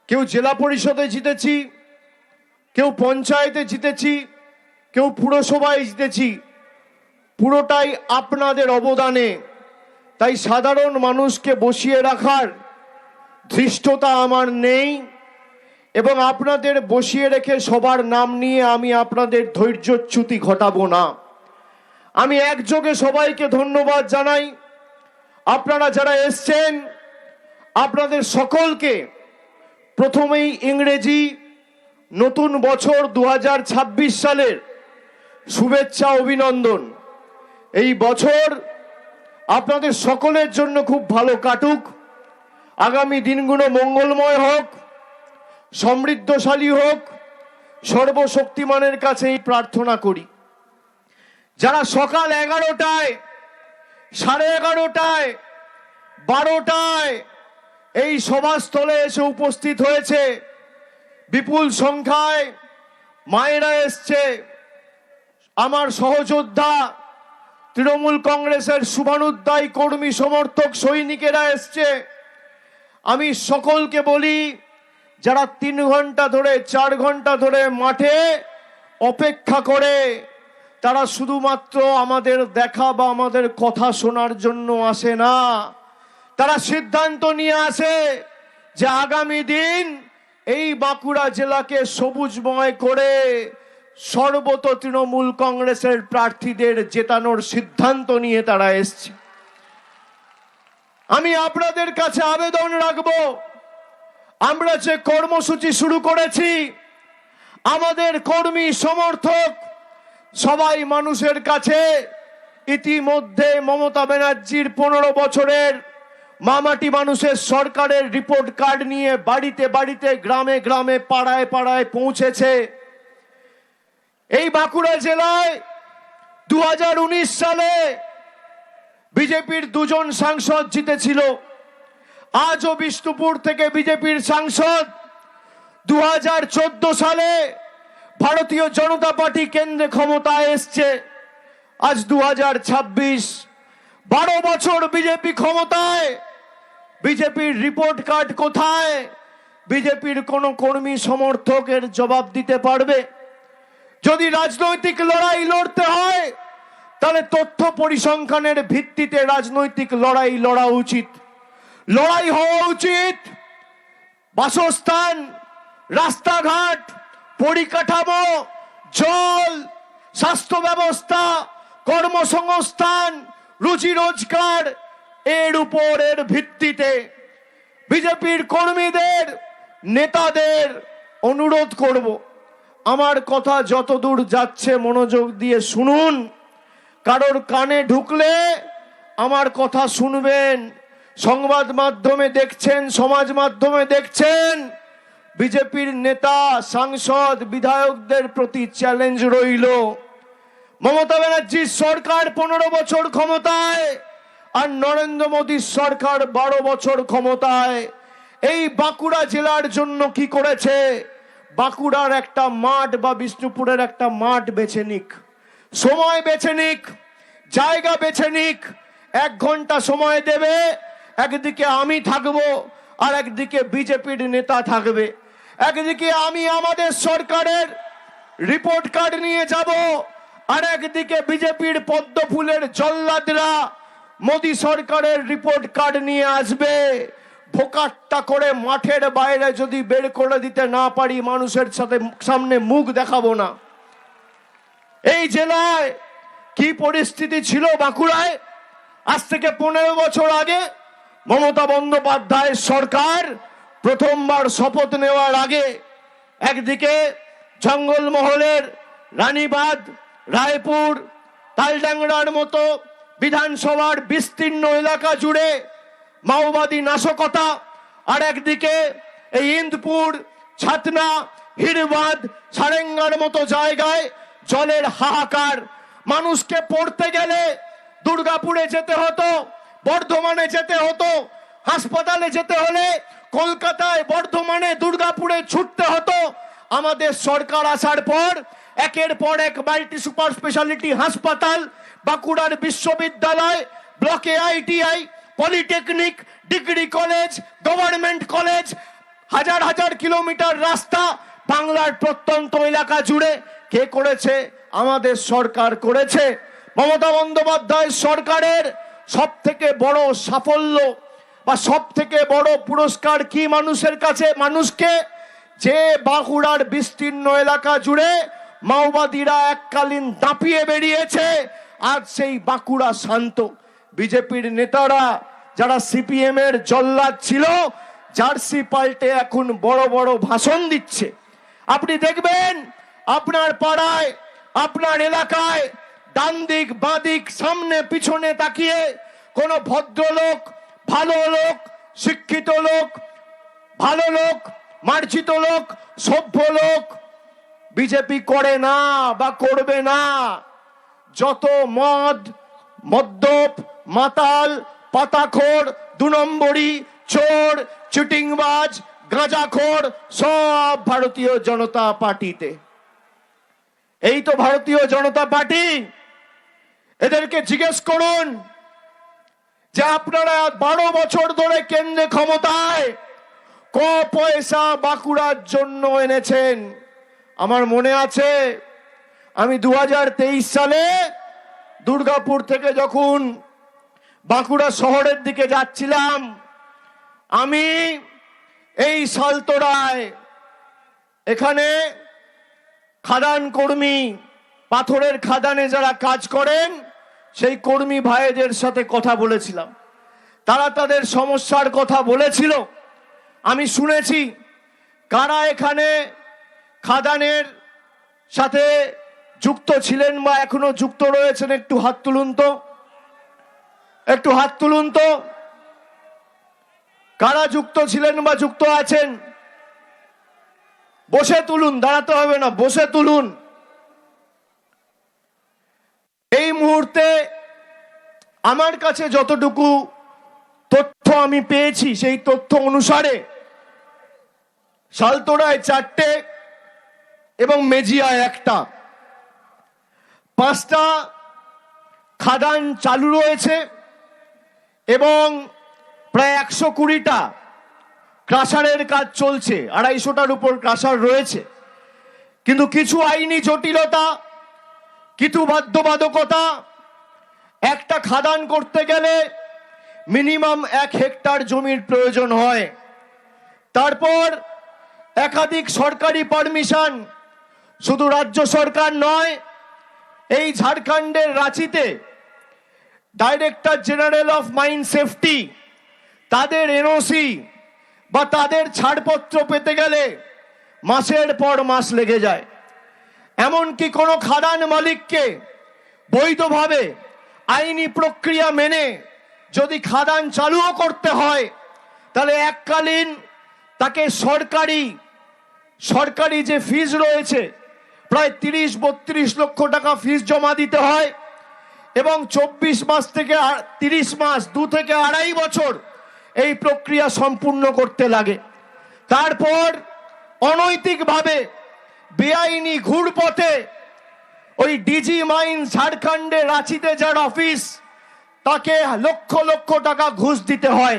কেউ জেলা পরিষদে জিতেছি, কেউ পঞ্চায়েতে জিতেছি, কেউ পুরসভায় জিতেছি, পুরোটাই আপনাদের অবদানে। তাই সাধারণ মানুষকে বসিয়ে রাখার ধৃষ্টতা আমার নেই, এবং আপনাদের বসিয়ে রেখে সবার নাম নিয়ে আমি আপনাদের ধৈর্যচ্যুতি ঘটাবো না। আমি একযোগে সবাইকে ধন্যবাদ জানাই। আপনারা যারা এসছেন আপনাদের সকলকে প্রথমেই ইংরেজি নতুন বছর 2026 সালের শুভেচ্ছা অভিনন্দন। এই বছর আপনাদের সকলের জন্য খুব ভালো কাটুক, আগামী দিনগুলো মঙ্গলময় হোক, সমৃদ্ধশালী হোক, সর্বশক্তিমানের কাছে এই প্রার্থনা করি। যারা সকাল 11টায়, 11:30টায়, 12টায় এই সভাস্থলে এসে উপস্থিত হয়েছে, বিপুল সংখ্যায় মায়েরা এসছে, আমার সহযোদ্ধা তৃণমূল কংগ্রেসের শুভানুধ্যায়ী কর্মী সমর্থক সৈনিকেরা এসছে। আমি সকলকে বলি, যারা 3 ঘন্টা ধরে 4 ঘন্টা ধরে মাঠে অপেক্ষা করে, তারা শুধুমাত্র আমাদের দেখা বা আমাদের কথা শোনার জন্য আসে না, তারা সিদ্ধান্ত নিয়ে আসে যে আগামী দিন এই বাঁকুড়া জেলাকে সবুজময় করে সর্বত তৃণমূল কংগ্রেসের প্রার্থীদের জেতানোর সিদ্ধান্ত নিয়ে তারা এসছে। আমি আপনাদের কাছে আবেদন রাখবো, আমরা যে কর্মসূচি শুরু করেছি, আমাদের কর্মী সমর্থক সবাই মানুষের কাছে ইতিমধ্যে মমতা ব্যানার্জির 15 বছরের মামাটি মানুষের সরকারের রিপোর্ট কার্ড নিয়ে বাড়িতে বাড়িতে, গ্রামে গ্রামে, পাড়ায় পাড়ায় পৌঁছেছে। এই বাঁকুড়া জেলায় 2019 সালে বিজেপির 2 জন সাংসদ জিতেছিল। আজও বিষ্ণুপুর থেকে বিজেপির সাংসদ। 2014 সালে ভারতীয় জনতা পার্টি কেন্দ্রে ক্ষমতায় এসছে। আজ 2026, 12 বছর বিজেপি ক্ষমতায়। বিজেপির রিপোর্ট কার্ড কোথায়? বিজেপির কোন কর্মী সমর্থকের জবাব দিতে পারবে? যদি রাজনৈতিক লড়াই লড়তে হয়, তাহলে তথ্য পরিসংখ্যানের ভিত্তিতে রাজনৈতিক লড়াই লড়া উচিত। লড়াই হওয়া উচিত বাসস্থান, রাস্তাঘাট, পরিকাঠামো, জল, স্বাস্থ্য ব্যবস্থা, কর্মসংস্থান, রুজি রোজগার, এর উপরের ভিত্তিতে। বিজেপির কর্মীদের, নেতাদের অনুরোধ করব, আমার কথা যতদূর যাচ্ছে মনোযোগ দিয়ে শুনুন। কারোর কানে ঢুকলে আমার কথা শুনবেন। সংবাদ মাধ্যমে দেখছেন, সমাজ মাধ্যমে দেখছেন, বিজেপির নেতা, সাংসদ, বিধায়কদের প্রতি চ্যালেঞ্জ রইল। মমতা ব্যানার্জির সরকার 15 বছর ক্ষমতায়, আর নরেন্দ্র মোদীর সরকার 12 বছর ক্ষমতায়। এই বাঁকুড়া জেলার জন্য কি করেছে? বাঁকুড়ার একটা মাঠ বা বিষ্ণুপুরের একটা মাঠ বেছে নিক, সময় বেছে নিক, জায়গা বেছে নিক, 1 ঘন্টা সময় দেবে। একদিকে আমি থাকবো, আর একদিকে বিজেপির নেতা থাকবে। একদিকে আমি আমাদের সরকারের রিপোর্ট কার্ড নিয়ে যাব, আর একদিকে বিজেপির পদ্মফুলের জল্লাদরা মোদী সরকারের রিপোর্ট কার্ড নিয়ে আসবে। ভোকাট্টা করে মাঠের বাইরে যদি বের করে দিতে না পারি, মানুষের সামনে মুখ দেখাবো না। এই জেলায় কি পরিস্থিতি ছিল বাঁকুড়ায় আজ থেকে 15 বছর আগে? মমতা বন্দ্যোপাধ্যায়ের সরকার প্রথমবার শপথ নেওয়ার আগে একদিকে জঙ্গলমহলের রানীবাঁধ, রায়পুর, তালডাংরার মতো বিধানসভার বিস্তীর্ণ এলাকা জুড়ে মাওবাদী নাশকতা, আর একদিকে এই ইন্দপুর, ছাতনা, হিড়বাঁধ, সারেঙ্গার মতো জায়গায় জলের হাহাকার। মানুষকে পড়তে গেলে দুর্গাপুরে যেতে হতো, বর্ধমানে যেতে হতো, হাসপাতালে যেতে হলে কলকাতায়, বর্ধমানে, দুর্গাপুরে ছুটতে হতো। আমাদের সরকার আসার পর একের পর এক মাল্টি সুপার স্পেশালিটি হাসপাতাল, বাঁকুড়ার বিশ্ববিদ্যালয়, ব্লকে ITI, polytechnic, degree college, government college, হাজার হাজার কিলোমিটার রাস্তা বাংলার প্রত্যন্ত এলাকা জুড়ে কে করেছে? আমাদের সরকার করেছে। মমতা বন্দ্যোপাধ্যায় সরকারের সব থেকে বড় সাফল্য বা সব থেকে বড় পুরস্কার কি মানুষের কাছে? মানুষকে যে বাঁকুড়ার বিস্তীর্ণ এলাকা জুড়ে মাওবাদীরা এককালীন দাপিয়ে বেরিয়েছে, আজ সেই বাঁকুড়া শান্ত। বিজেপির নেতারা যারা সিপিএম এর জল্লাদ ছিল, জার্সি পাল্টে এখন বড় বড় ভাষণ দিচ্ছে। আপনি দেখবেন আপনার পাড়ায়, আপনার এলাকায় ডান দিক বাঁ দিক সামনে পিছনে তাকিয়ে কোনো ভদ্রলোক, ভালো লোক, শিক্ষিত লোক, ভালো লোক, মার্জিত লোক, সভ্য লোক বিজেপি করে না বা করবে না। যত মদ, মদ্যপ, মাতাল, পাতাখোর, 2 নম্বরি, চোর, চিটিংবাজ, গাঁজাখোর সব ভারতীয় জনতা পার্টিতে। এই তো ভারতীয় জনতা পার্টি। এদেরকে জিজ্ঞেস করুন যে আপনারা 12 বছর ধরে কেন্দ্রে ক্ষমতায় ক পয়সা বাঁকুড়ার জন্য এনেছেন? আমার মনে আছে আমি 2023 সালে দুর্গাপুর থেকে যখন বাঁকুড়া শহরের দিকে যাচ্ছিলাম, আমি এই সালতোড়ায় এখানে খাদান কর্মী, পাথরের খাদানে যারা কাজ করেন সেই কর্মী ভাইদের সাথে কথা বলেছিলাম। তারা তাদের সমস্যার কথা বলেছিল। আমি শুনেছি কারা এখানে খাদানের সাথে যুক্ত ছিলেন বা এখনো যুক্ত রয়েছেন। একটু হাত তুলুন তো, একটু হাত তুলুন তো। কারা যুক্ত ছিলেন বা যুক্ত আছেন? বসে তুলুন, দাঁড়াতে হবে না, বসে তুলুন। এই মুহূর্তে আমার কাছে যতটুকু তথ্য আমি পেয়েছি সেই তথ্য অনুসারে সালতোড়ায় 4টে এবং মেজিয়ায় 1টা, 5টা খাদান চালু রয়েছে এবং প্রায় 120টা ক্রাশারের কাজ চলছে। 250টার উপর ক্রাশার রয়েছে। কিন্তু কিছু আইনি জটিলতা, কিছু বাধ্যবাধকতা, একটা খাদান করতে গেলে মিনিমাম 1 হেক্টর জমির প্রয়োজন হয়। তারপর একাধিক সরকারি পারমিশন, শুধু রাজ্য সরকার নয়, এই ঝাড়খণ্ডের রাঁচিতে director general of mine safety, তাদের এনওসি বা তাদের ছাড়পত্র পেতে গেলে মাসের পর মাস লেগে যায়। এমনকি কোনো খাদান মালিককে বৈধভাবে আইনি প্রক্রিয়া মেনে যদি খাদান চালুও করতে হয়, তাহলে এককালীন তাকে সরকারি যে ফিজ রয়েছে প্রায় 30-32 লক্ষ টাকা ফিজ জমা দিতে হয় এবং 24 মাস থেকে 30 মাস, 2 থেকে 2.5 বছর এই প্রক্রিয়া সম্পূর্ণ করতে লাগে। তারপর অনৈতিকভাবে বেআইনি ঘুরপথে ওই ডিজি মাইন ঝাড়খণ্ডে রাঁচিতে যার অফিস, তাকে লক্ষ লক্ষ টাকা ঘুষ দিতে হয়।